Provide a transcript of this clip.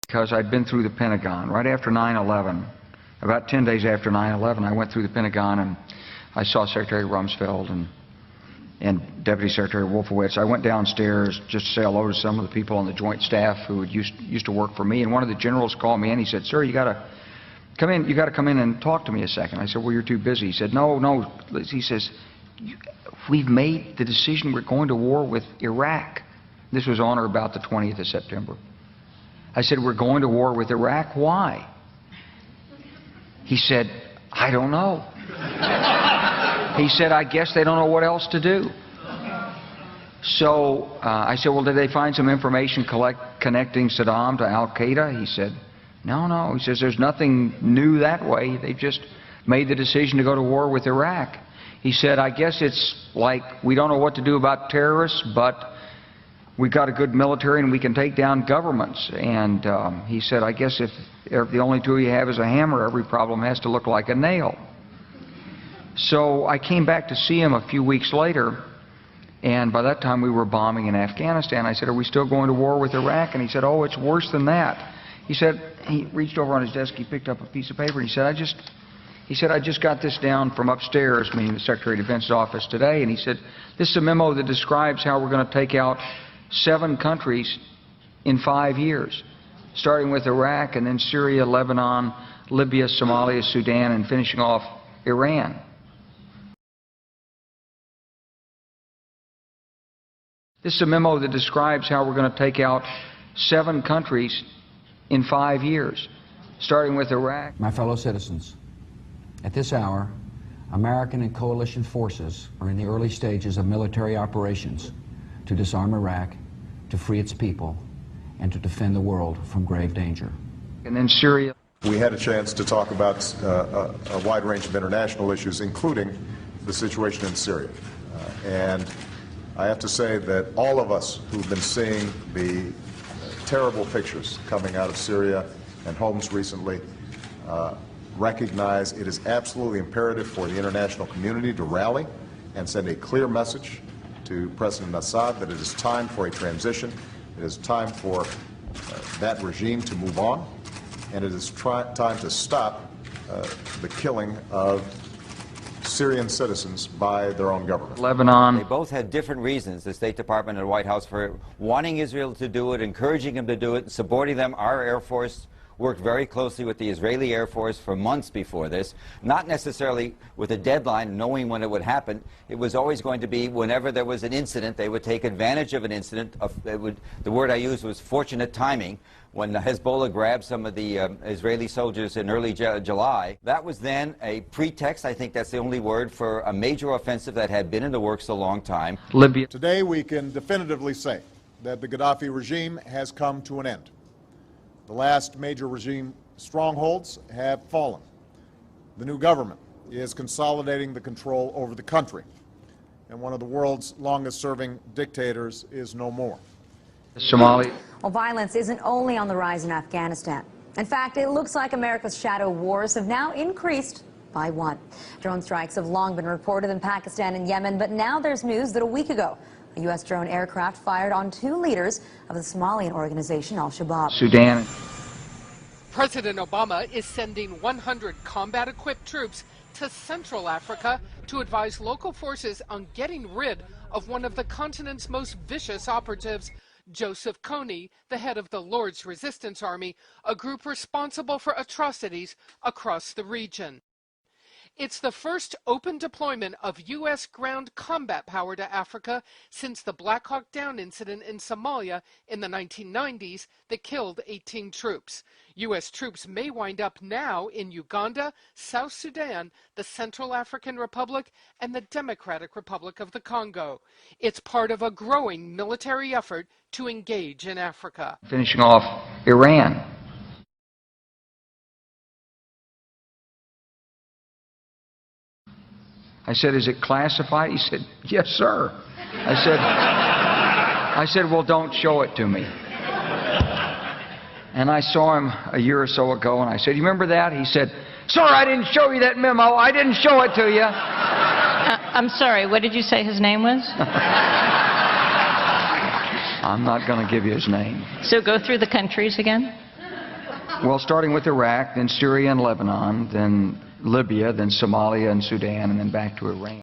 Because I'd been through the Pentagon right after 9/11. About 10 days after 9/11, I went through the Pentagon and I saw Secretary Rumsfeld and Deputy Secretary Wolfowitz. I went downstairs just to say hello to some of the people on the Joint Staff who had used to work for me, and one of the generals called me in. He said, "Sir, you got to come in. You got to come in and talk to me a second." I said, "Well, you're too busy." He said, "No." He says, "We've made the decision. We're going to war with Iraq." This was on or about the 20th of September. I said, "We're going to war with Iraq. Why?" He said, "I don't know." He said, "I guess they don't know what else to do." So I said, "Well, did they find some information connecting Saddam to al-Qaeda?" He said, No. He says, "There's nothing new that way. They've just made the decision to go to war with Iraq." He said, "I guess it's like we don't know what to do about terrorists, but we've got a good military and we can take down governments." And he said, "I guess if the only tool you have is a hammer, every problem has to look like a nail." So I came back to see him a few weeks later, and by that time we were bombing in Afghanistan. I said, "Are we still going to war with Iraq?" And he said, "Oh, it's worse than that." He said, he reached over on his desk, he picked up a piece of paper, and he said, I just got this down from upstairs, meaning the Secretary of Defense's office today, and he said, "This is a memo that describes how we're going to take out 7 countries in 5 years, starting with Iraq and then Syria, Lebanon, Libya, Somalia, Sudan, and finishing off Iran." This is a memo that describes how we're going to take out 7 countries in 5 years, starting with Iraq. My fellow citizens, at this hour, American and coalition forces are in the early stages of military operations to disarm Iraq, to free its people, and to defend the world from grave danger. And then Syria. We had a chance to talk about a wide range of international issues, including the situation in Syria. And I have to say that all of us who've been seeing the terrible pictures coming out of Syria and Homs recently recognize it is absolutely imperative for the international community to rally and send a clear message to President Assad that it is time for a transition, it is time for that regime to move on, and it is time to stop the killing of Syrian citizens by their own government. Lebanon. They both had different reasons, the State Department and the White House, for wanting Israel to do it, encouraging them to do it, supporting them. Our Air Force worked very closely with the Israeli Air Force for months before this, not necessarily with a deadline, knowing when it would happen. It was always going to be whenever there was an incident, they would take advantage of an incident. The word I used was fortunate timing. When Hezbollah grabbed some of the Israeli soldiers in early July, that was then a pretext, I think that's the only word, for a major offensive that had been in the works a long time. Libya. Today we can definitively say that the Gaddafi regime has come to an end. The last major regime strongholds have fallen. The new government is consolidating the control over the country, and one of the world's longest-serving dictators is no more. Somalia. Well, violence isn't only on the rise in Afghanistan. In fact, it looks like America's shadow wars have now increased by 1. Drone strikes have long been reported in Pakistan and Yemen, but now there's news that a week ago, a U.S. drone aircraft fired on 2 leaders of the Somalian organization Al-Shabaab. Sudan. President Obama is sending 100 combat-equipped troops to Central Africa to advise local forces on getting rid of one of the continent's most vicious operatives, Joseph Kony, the head of the Lord's Resistance Army, a group responsible for atrocities across the region. It's the first open deployment of U.S. ground combat power to Africa since the Black Hawk Down incident in Somalia in the 1990s that killed 18 troops. U.S. troops may wind up now in Uganda, South Sudan, the Central African Republic, and the Democratic Republic of the Congo. It's part of a growing military effort to engage in Africa. Finishing off Iran. I said, "Is it classified?" He said, "Yes, sir." I said, "Well, don't show it to me." And I saw him a year or so ago, and I said, "You remember that?" He said, "Sir, I didn't show you that memo. I didn't show it to you." I'm sorry, what did you say his name was? I'm not going to give you his name. So go through the countries again. Well, starting with Iraq, then Syria and Lebanon, then Libya, then Somalia and Sudan, and then back to Iran.